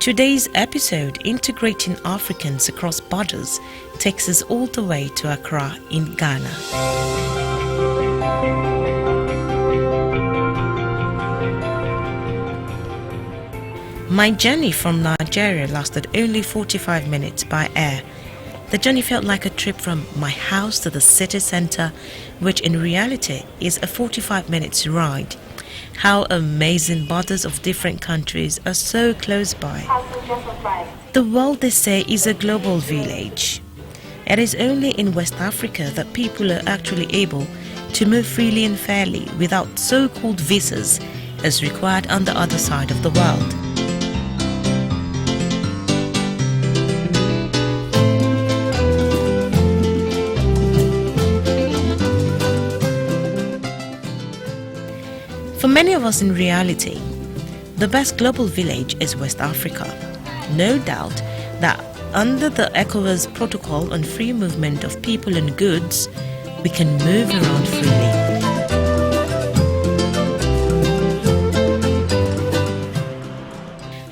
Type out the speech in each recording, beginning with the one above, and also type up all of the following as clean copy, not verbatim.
Today's episode, integrating Africans across borders, takes us all the way to Accra in Ghana. My journey from Nigeria lasted only 45 minutes by air. The journey felt like a trip from my house to the city center, which in reality is a 45 minutes ride. How amazing borders of different countries are so close by. The world, they say, is a global village. It is only in West Africa that people are actually able to move freely and fairly without so-called visas as required on the other side of the world. For many of us in reality, the best global village is West Africa. No doubt that under the ECOWAS protocol on free movement of people and goods, we can move around freely.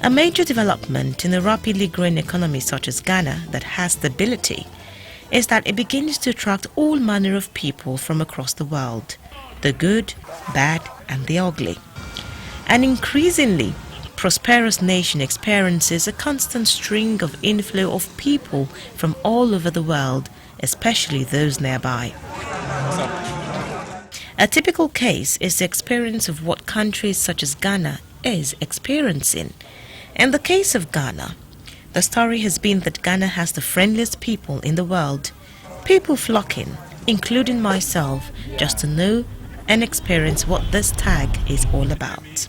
A major development in a rapidly growing economy such as Ghana that has stability is that it begins to attract all manner of people from across the world, the good, bad, and the ugly. An increasingly prosperous nation experiences a constant string of inflow of people from all over the world, especially those nearby. A typical case is the experience of what countries such as Ghana is experiencing. In the case of Ghana, the story has been that Ghana has the friendliest people in the world, people flocking, including myself, just to know and experience what this tag is all about.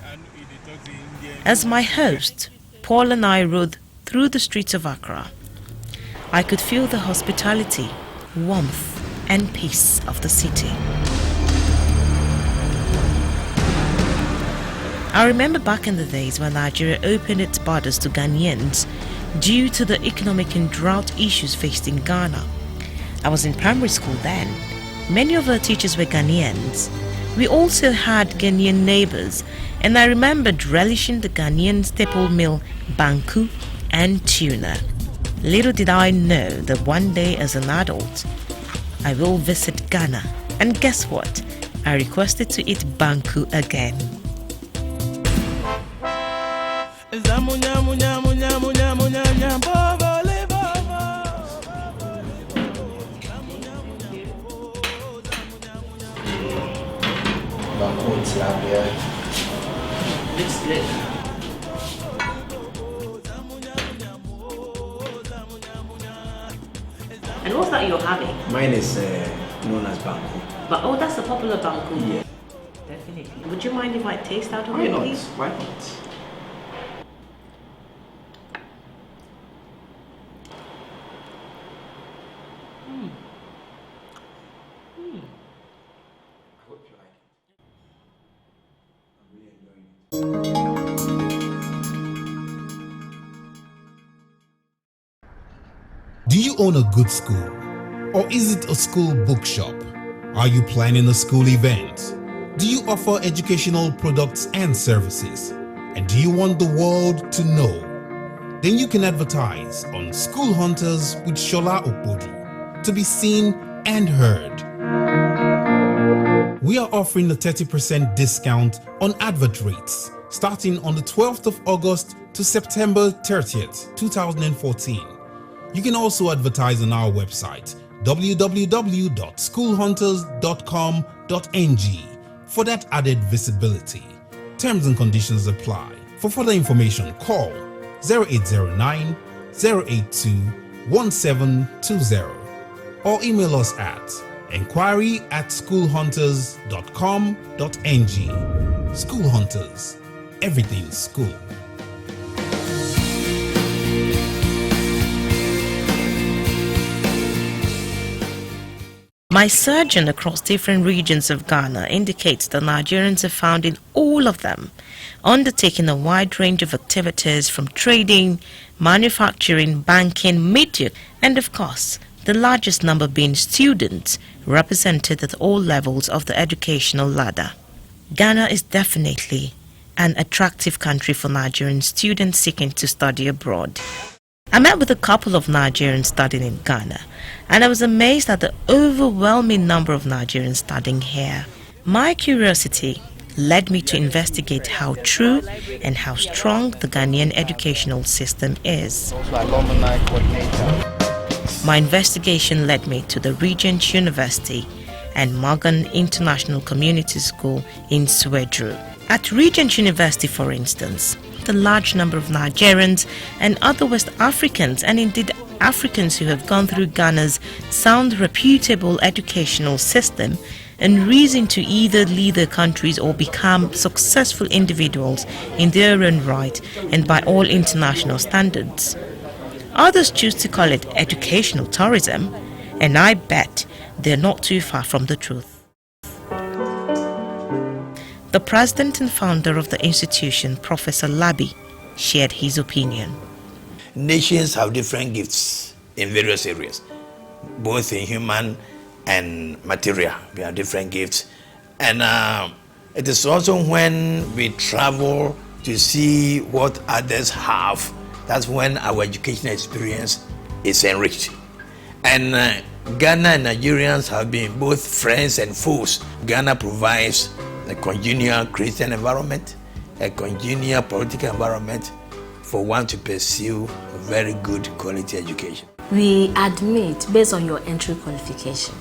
As my host, Paul and I rode through the streets of Accra, I could feel the hospitality, warmth, and peace of the city. I remember back in the days when Nigeria opened its borders to Ghanaians due to the economic and drought issues faced in Ghana. I was in primary school then. Many of our teachers were Ghanaians. We also had Ghanaian neighbors, and I remembered relishing the Ghanaian staple meal banku and tuna. Little did I know that one day as an adult, I will visit Ghana, and guess what? I requested to eat banku again. Looks good. And what's that you're having? Mine is known as banku. But oh, that's a popular banku. Yeah. Definitely. Would you mind if I taste out of Why it, not? please? Why not? I hope you like it. I'm really enjoying it. Do you own a good school? Or is it a school bookshop? Are you planning a school event? Do you offer educational products and services? And do you want the world to know? Then you can advertise on School Hunters with Shola Okpodi to be seen and heard. We are offering a 30% discount on advert rates starting on the 12th of August to September 30th, 2014. You can also advertise on our website www.schoolhunters.com.ng for that added visibility. Terms and conditions apply. For further information, call 0809 082 1720 or email us at enquiry@schoolhunters.com.ng. School Hunters, everything school. My sojourn across different regions of Ghana indicates that Nigerians are found in all of them, undertaking a wide range of activities from trading, manufacturing, banking, media, and of course, the largest number being students, represented at all levels of the educational ladder. Ghana is definitely an attractive country for Nigerian students seeking to study abroad. I met with a couple of Nigerians studying in Ghana, and I was amazed at the overwhelming number of Nigerians studying here. My curiosity led me to investigate how true and how strong the Ghanaian educational system is. My investigation led me to the Regent University and Morgan International Community School in Swedru. At Regent University, for instance, the large number of Nigerians and other West Africans, and indeed Africans who have gone through Ghana's sound, reputable educational system and reason to either lead their countries or become successful individuals in their own right and by all international standards. Others choose to call it educational tourism, and I bet they're not too far from the truth. The president and founder of the institution, Professor Labi, shared his opinion. Nations have different gifts in various areas, both in human and material. We have different gifts. And it is also when we travel to see what others have, that's when our educational experience is enriched. And Ghana and Nigerians have been both friends and foes. Ghana provides a congenial Christian environment, a congenial political environment for one to pursue a very good quality education. We admit based on your entry qualification.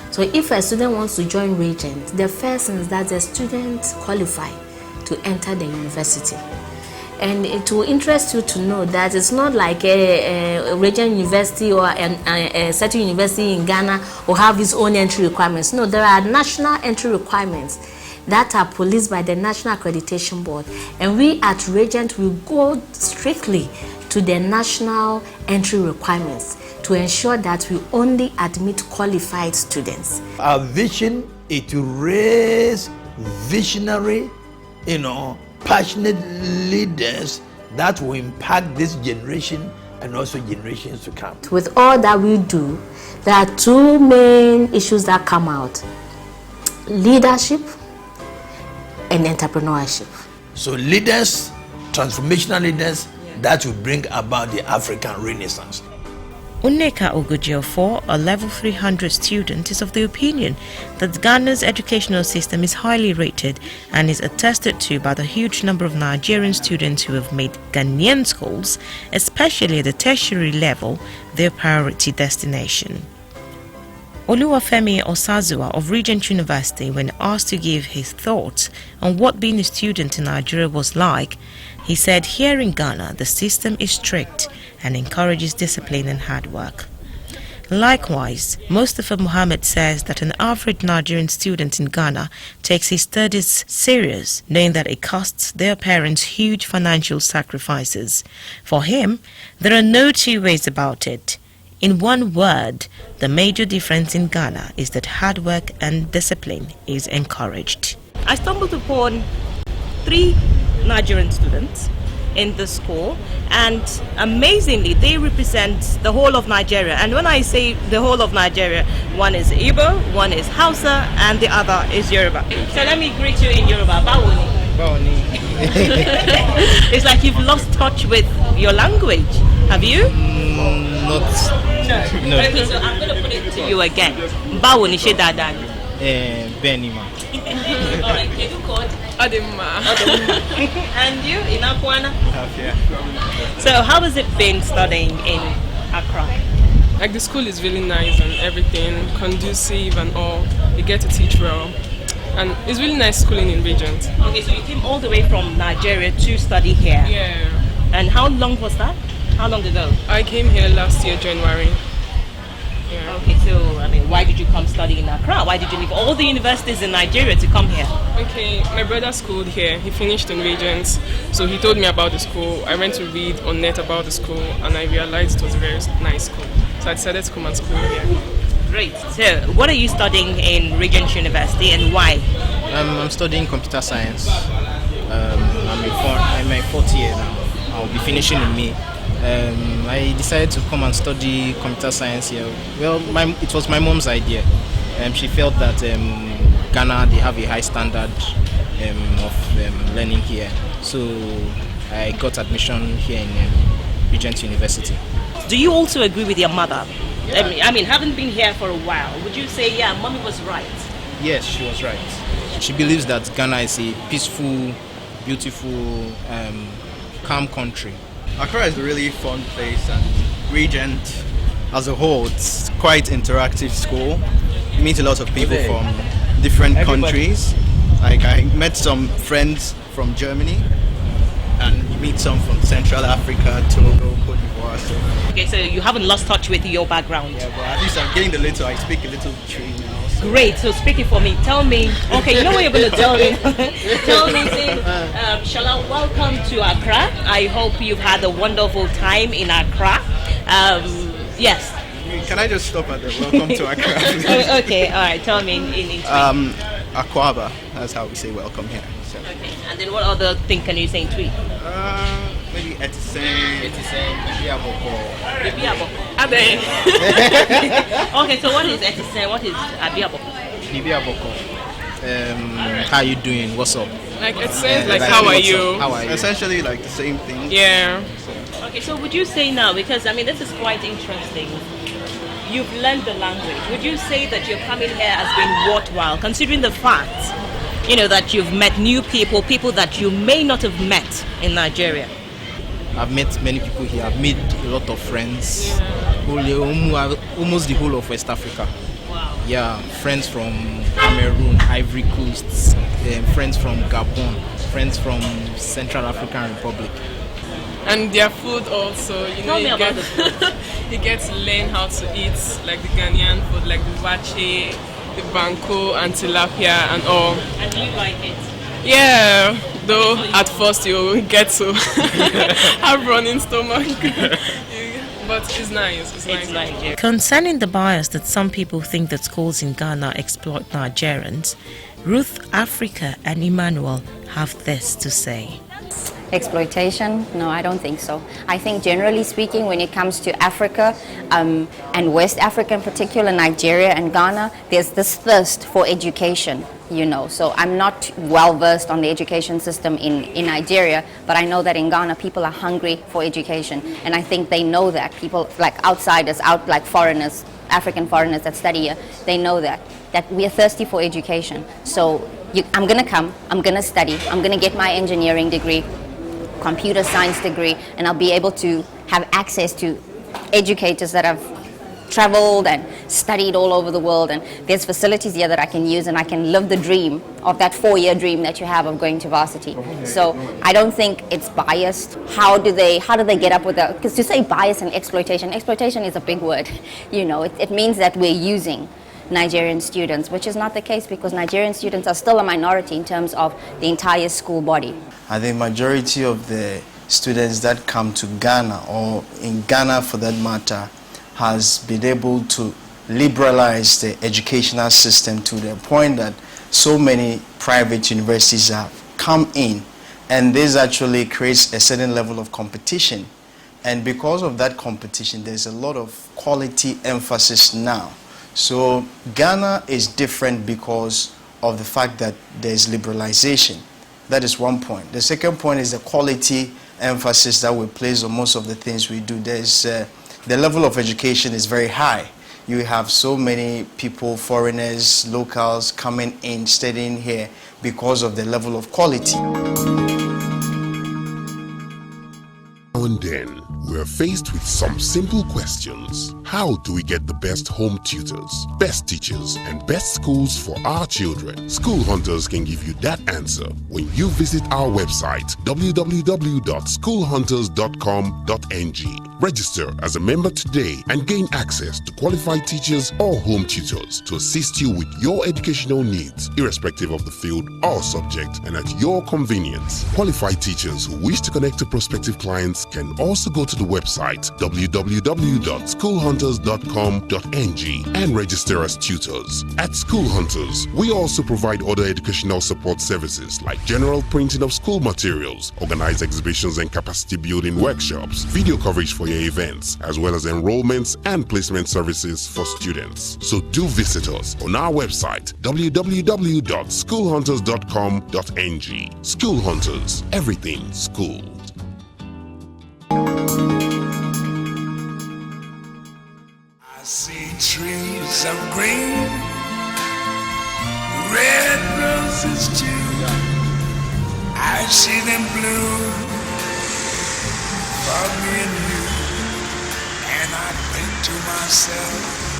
So if a student wants to join Regent, the first thing is that the student qualify to enter the university. And it will interest you to know that it's not like a Regent University or a certain university in Ghana will have its own entry requirements. No, there are national entry requirements that are policed by the National Accreditation Board. And we at Regent will go strictly to the national entry requirements to ensure that we only admit qualified students. Our vision is to raise visionary, passionate leaders that will impact this generation and also generations to come. With all that we do, there are two main issues that come out: leadership and entrepreneurship. So leaders, transformational leaders, that will bring about the African Renaissance. Unneka Ogujiofo, a level 300 student, is of the opinion that Ghana's educational system is highly rated and is attested to by the huge number of Nigerian students who have made Ghanaian schools, especially at the tertiary level, their priority destination. Oluwafemi Osazua of Regent University, when asked to give his thoughts on what being a student in Nigeria was like, he said here in Ghana the system is strict and encourages discipline and hard work. Likewise, Mustafa Muhammad says that an average Nigerian student in Ghana takes his studies serious, knowing that it costs their parents huge financial sacrifices. For him, there are no two ways about it. In one word, the major difference in Ghana is that hard work and discipline is encouraged. I stumbled upon 3 Nigerian students in the school, and amazingly they represent the whole of Nigeria. And when I say the whole of Nigeria, one is Igbo, one is Hausa, and the other is Yoruba. So let me greet you in Yoruba. Bawoni. Bawoni. It's like you've lost touch with your language. Have you? No. Okay, so I'm going to put it to you again. Bawoni she dadan. Benima. Alright, can you call Adema. And you in Akwana? Yeah. So how has it been studying in Accra? Like the school is really nice and everything, conducive and all. You get to teach well. And it's really nice schooling in Regent. Okay, so you came all the way from Nigeria to study here? Yeah. And how long was that? How long ago? I came here last year, January. Yeah. Okay, so why did you come study in Accra? Why did you leave all the universities in Nigeria to come here? Okay, my brother schooled here. He finished in Regent, so he told me about the school. I went to read on net about the school, and I realized it was a very nice school. So I decided to come and school here. Great. So, what are you studying in Regent University and why? I'm studying computer science. I'm in my 4th year now. I'll be finishing in May. I decided to come and study computer science here. Well, it was my mom's idea. She felt that Ghana, they have a high standard of learning here. So I got admission here in Regent University. Do you also agree with your mother? I mean, having been here for a while, would you say, yeah, mommy was right? Yes, she was right. She believes that Ghana is a peaceful, beautiful, calm country. Accra is a really fun place, and Regent as a whole, it's quite interactive school. You meet a lot of people from different countries. Like I met some friends from Germany, and you meet some from Central Africa, Togo, Cote d'Ivoire. So. Okay, so you haven't lost touch with your background. Yeah, but at least I'm getting the little. I speak a little tree now. So. Great. So speaking for me, tell me. Okay, you know what you're going to tell me. Tell me, Shola, welcome to Accra. I hope you've had a wonderful time in Accra. Yes. Can I just stop at the welcome to Accra? Okay. All right. Tell me in Akwaba. That's how we say welcome here. So. Okay. And then what other thing can you say in Twi? Maybe Etisen, Bibiaboko. Ade. Okay. So what is Etisen? What is Abiaboko? Bibiaboko. How are you doing? What's up? Like it says like how are you? How are you? Essentially like the same thing. Yeah. Okay. So would you say now, because I mean this is quite interesting. You've learned the language. Would you say that your coming here has been worthwhile, considering the fact, you know, that you've met new people, people that you may not have met in Nigeria? I've met many people here. I've made a lot of friends. Almost the whole of West Africa. Wow. Yeah, friends from Cameroon, Ivory Coast, friends from Gabon, friends from Central African Republic. And their food also, you know, Tell me about the food. you get to learn how to eat like the Ghanaian food, like the wache, the banko and tilapia and all. And do you like it? Yeah, though at first you get to have running stomach. But it's nice. It's nice. Concerning the bias that some people think that schools in Ghana exploit Nigerians, Ruth Africa and Emmanuel have this to say. Exploitation? No, I don't think so. I think generally speaking, when it comes to Africa and West Africa in particular, Nigeria and Ghana, there's this thirst for education, you know. So I'm not well versed on the education system in Nigeria, but I know that in Ghana people are hungry for education, and I think they know that. People like outsiders, like foreigners, African foreigners that study here, they know that we are thirsty for education. So I'm gonna come, I'm gonna study, I'm gonna get my engineering degree, computer science degree, and I'll be able to have access to educators that have traveled and studied all over the world, and there's facilities here that I can use, and I can live the dream of that 4-year dream that you have of going to varsity. So I don't think it's biased. How do they get up with that? Because to say bias and exploitation is a big word. You know, it means that we're using Nigerian students, which is not the case, because Nigerian students are still a minority in terms of the entire school body. I think majority of the students that come to Ghana, or in Ghana for that matter, has been able to liberalize the educational system to the point that so many private universities have come in, and this actually creates a certain level of competition. And because of that competition, there's a lot of quality emphasis now. So Ghana is different because of the fact that there's liberalization. That is one point. The second point is the quality emphasis that we place on most of the things we do. There's the level of education is very high. You have so many people, foreigners, locals coming in, studying here because of the level of quality. Now and then, we're faced with some simple questions. How do we get the best home tutors, best teachers, and best schools for our children? School Hunters can give you that answer when you visit our website www.schoolhunters.com.ng. Register as a member today and gain access to qualified teachers or home tutors to assist you with your educational needs, irrespective of the field or subject, and at your convenience. Qualified teachers who wish to connect to prospective clients can also go to the website www.schoolhunters.com.ng and register as tutors. At School Hunters, we also provide other educational support services like general printing of school materials, organized exhibitions and capacity building workshops, video coverage for their events, as well as enrollments and placement services for students. So do visit us on our website www.schoolhunters.com.ng. School Hunters, everything school. I see trees of green, red roses too. I see them bloom for me and you, and I think to myself.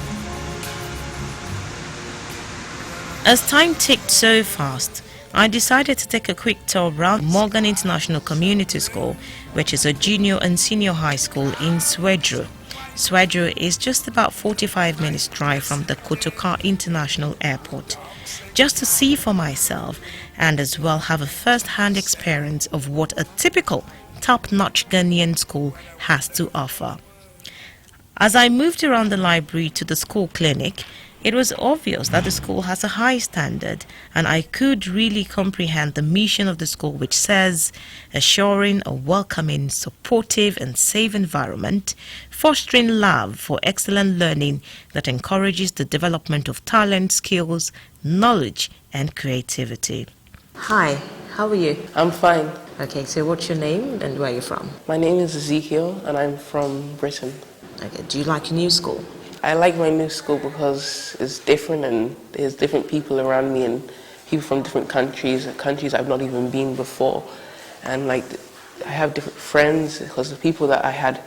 As time ticked so fast, I decided to take a quick tour around Morgan International Community School, which is a junior and senior high school in Swedru. Swedru is just about 45 minutes drive from the Kotoka International Airport. Just to see for myself and as well have a first-hand experience of what a typical top-notch Ghanaian school has to offer. As I moved around the library to the school clinic, it was obvious that the school has a high standard, and I could really comprehend the mission of the school, which says assuring a welcoming, supportive and safe environment, fostering love for excellent learning that encourages the development of talent, skills, knowledge and creativity. Hi, how are you? I'm fine. Okay, so what's your name and where are you from? My name is Ezekiel and I'm from Britain. Okay, do you like your new school? I like my new school because it's different and there's different people around me and people from different countries I've not even been before. And like I have different friends because the people that I had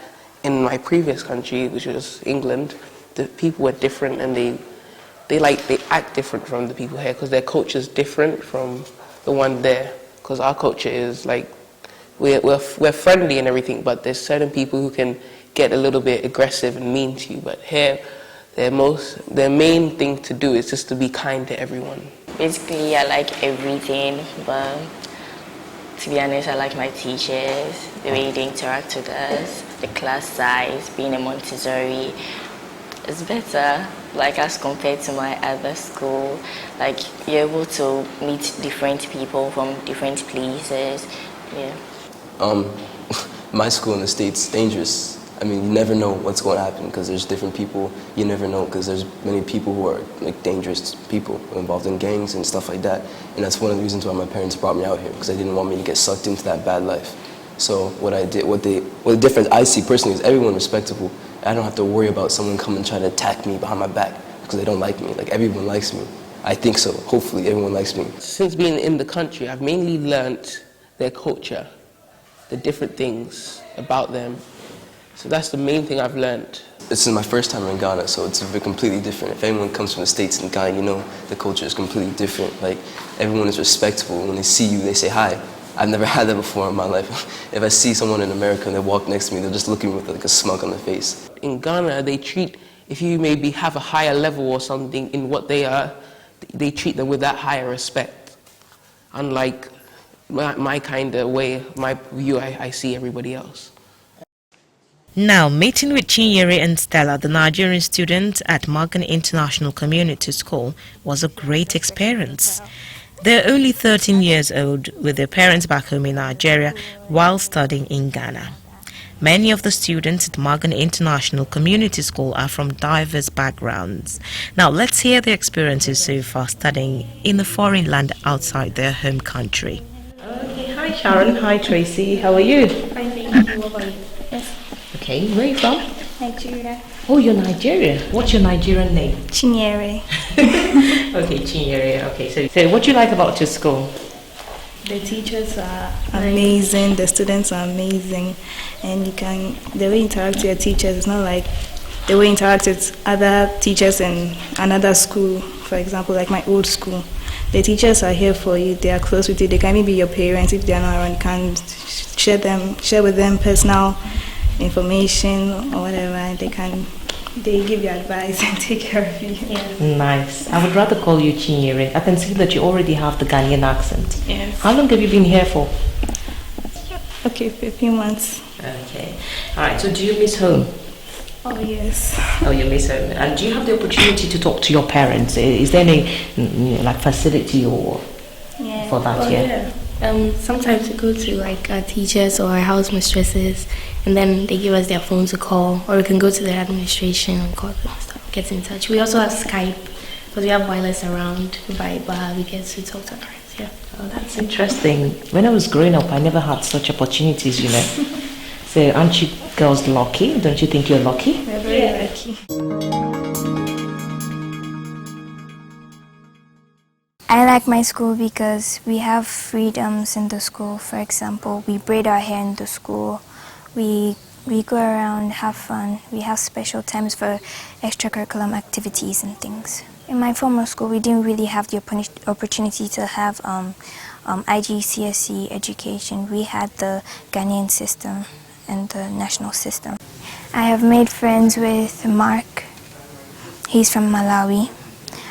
in my previous country, which was England, the people were different and they act different from the people here because their culture is different from the one there. Because our culture is like we're friendly and everything, but there's certain people who can get a little bit aggressive and mean to you, but here their main thing to do is just to be kind to everyone. Basically, I like everything, but to be honest, I like my teachers, the way they interact with us, the class size, being a Montessori. It's better, like as compared to my other school. Like you're able to meet different people from different places. Yeah. My school in the States is dangerous. I mean, you never know what's going to happen because there's different people. You never know because there's many people who are like dangerous people involved in gangs and stuff like that. And that's one of the reasons why my parents brought me out here, because they didn't want me to get sucked into that bad life. So the difference I see personally is everyone respectable. I don't have to worry about someone coming and trying to attack me behind my back because they don't like me. Like everyone likes me. I think so. Hopefully everyone likes me. Since being in the country, I've mainly learnt their culture, the different things about them. So that's the main thing I've learned. This is my first time in Ghana, so it's completely different. If anyone comes from the States and Ghana, you know the culture is completely different. Like, everyone is respectful. When they see you, they say hi. I've never had that before in my life. If I see someone in America and they walk next to me, they'll just look at me with like a smug on their face. In Ghana, they treat, if you maybe have a higher level or something in what they are, they treat them with that higher respect. Unlike my kind of way, my view, I see everybody else. Now, meeting with Chinyere and Stella, the Nigerian students at Morgan International Community School, was a great experience. They're only 13 years old with their parents back home in Nigeria while studying in Ghana. Many of the students at Morgan International Community School are from diverse backgrounds. Now, let's hear their experiences so far studying in a foreign land outside their home country. Okay, hi Sharon, hi Tracy, how are you? Fine, thank you. What about you? Yes. Okay, where are you from? Nigeria. Oh, you're Nigerian. What's your Nigerian name? Chinyere. Okay, Chinyere. Okay, so what do you like about your school? The teachers are amazing, the students are amazing, and the way you interact with your teachers is not like the way you interact with other teachers in another school. For example, like my old school. The teachers are here for you, they are close with you, they can even be your parents if they are not around. You can share with them personal information or whatever, and they give you advice and take care of you. Yeah. Nice. I would rather call you Chinyere. I can see that you already have the Ghanaian accent. Yes. How long have you been here for? Okay, for a few months. Okay. Alright, so do you miss home? Oh, yes. Oh, you miss home. And do you have the opportunity to talk to your parents? Is there any facility or for that here? Yeah. Sometimes we go to like our teachers or our house mistresses, and then they give us their phone to call, or we can go to their administration and call them and stuff, get in touch. We also have Skype, because we have wireless around by bar, we get to talk to our friends, yeah. Oh, that's interesting. When I was growing up, I never had such opportunities, you know. So aren't you girls lucky? Don't you think you're lucky? We're very lucky. I like my school because we have freedoms in the school. For example, we braid our hair in the school. We go around, have fun. We have special times for extracurricular activities and things. In my former school, we didn't really have the opportunity to have IGCSE education. We had the Ghanaian system and the national system. I have made friends with Mark. He's from Malawi.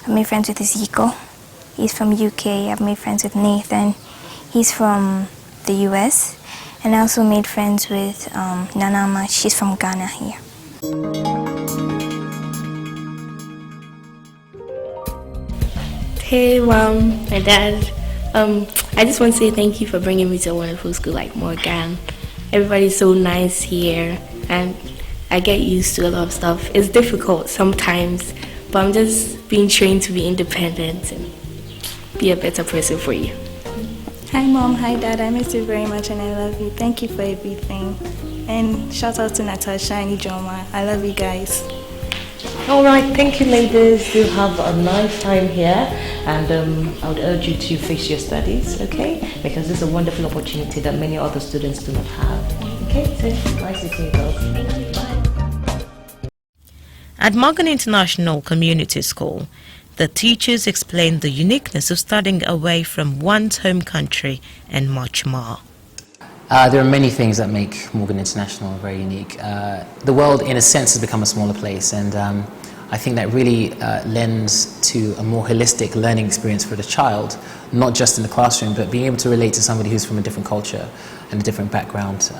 I've made friends with Ezekiel. He's from UK. I've made friends with Nathan. He's from the US. And I also made friends with Nanama. She's from Ghana here. Hey Mom, my Dad. I just want to say thank you for bringing me to a wonderful school like Morgan. Everybody's so nice here, and I get used to a lot of stuff. It's difficult sometimes, but I'm just being trained to be independent and be a better person for you. Hi Mom, hi Dad, I miss you very much and I love you. Thank you for everything. And shout out to Natasha and Ijoma. I love you guys. All right, thank you ladies. You have a nice time here, and I would urge you to face your studies, okay? Because this is a wonderful opportunity that many other students do not have. Okay, so nice to see you girls. At Morgan International Community School, the teachers explain the uniqueness of studying away from one's home country and much more. There are many things that make Morgan International very unique. The world, in a sense, has become a smaller place, and I think that really lends to a more holistic learning experience for the child, not just in the classroom, but being able to relate to somebody who's from a different culture and a different background.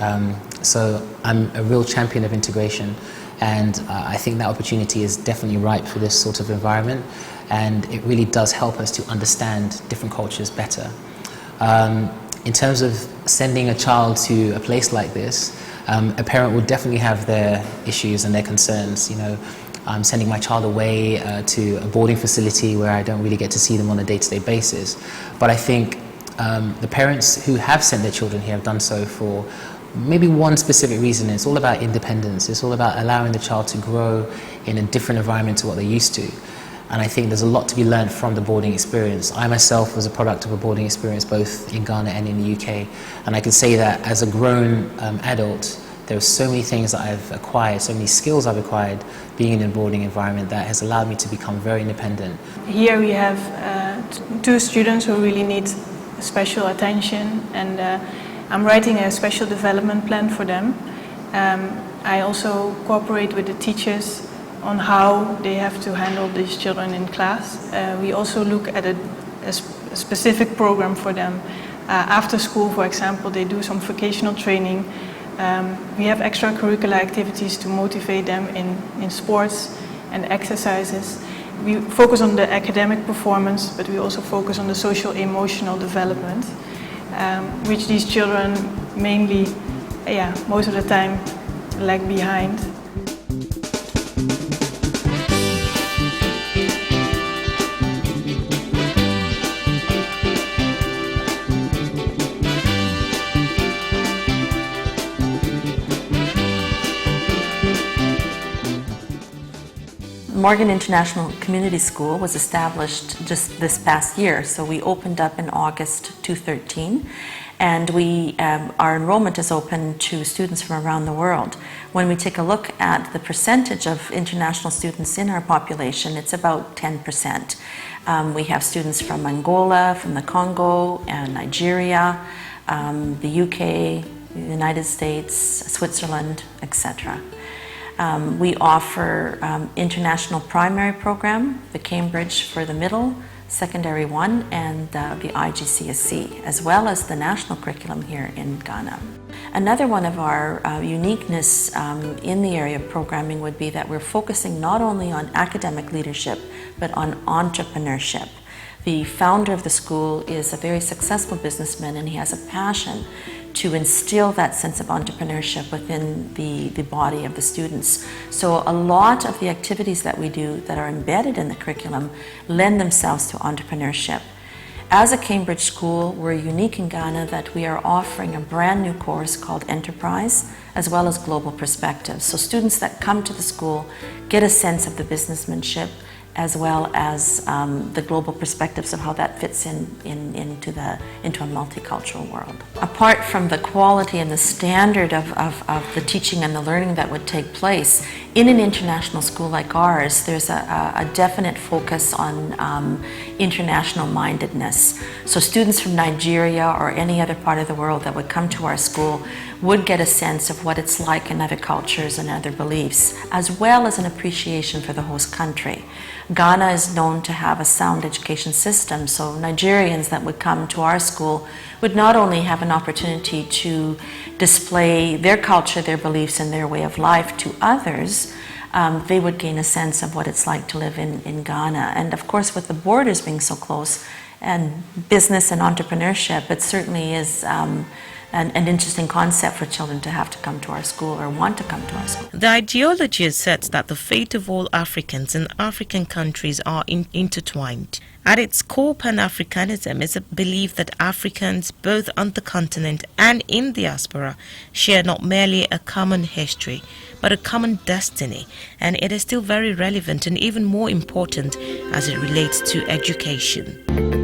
So I'm a real champion of integration, and I think that opportunity is definitely ripe for this sort of environment, and it really does help us to understand different cultures better. In terms of sending a child to a place like this, a parent would definitely have their issues and their concerns. You know, I'm sending my child away to a boarding facility where I don't really get to see them on a day-to-day basis. But I think the parents who have sent their children here have done so for maybe one specific reason. It's all about independence. It's all about allowing the child to grow in a different environment to what they're used to. And I think there's a lot to be learned from the boarding experience. I myself was a product of a boarding experience both in Ghana and in the UK. And I can say that as a grown adult, there are so many things that I've acquired, so many skills I've acquired being in a boarding environment that has allowed me to become very independent. Here we have two students who really need special attention, and I'm writing a special development plan for them. I also cooperate with the teachers on how they have to handle these children in class. We also look at a specific program for them. After school, for example, they do some vocational training. We have extracurricular activities to motivate them in sports and exercises. We focus on the academic performance, but we also focus on the social emotional development, which these children mainly, most of the time, lag behind. Morgan International Community School was established just this past year, so we opened up in August 2013, and our enrollment is open to students from around the world. When we take a look at the percentage of international students in our population, it's about 10%. We have students from Angola, from the Congo, and Nigeria, the UK, the United States, Switzerland, etc. We offer international primary program, the Cambridge for the middle, secondary one, and the IGCSE, as well as the national curriculum here in Ghana. Another one of our uniqueness in the area of programming would be that we're focusing not only on academic leadership, but on entrepreneurship. The founder of the school is a very successful businessman, and he has a passion to instill that sense of entrepreneurship within the body of the students. So a lot of the activities that we do that are embedded in the curriculum lend themselves to entrepreneurship. As a Cambridge school, we're unique in Ghana that we are offering a brand new course called Enterprise, as well as Global Perspectives. So students that come to the school get a sense of the businessmanship, as well as the global perspectives of how that fits into a multicultural world. Apart from the quality and the standard of the teaching and the learning that would take place, in an international school like ours, there's a definite focus on international mindedness. So students from Nigeria or any other part of the world that would come to our school would get a sense of what it's like in other cultures and other beliefs, as well as an appreciation for the host country. Ghana is known to have a sound education system, so Nigerians that would come to our school would not only have an opportunity to display their culture, their beliefs, and their way of life to others, they would gain a sense of what it's like to live in Ghana. And of course, with the borders being so close, and business and entrepreneurship, it certainly is an interesting concept for children to have to come to our school or want to come to our school. The ideology asserts that the fate of all Africans in African countries are intertwined. At its core, Pan-Africanism is a belief that Africans, both on the continent and in diaspora, share not merely a common history, but a common destiny, and it is still very relevant and even more important as it relates to education.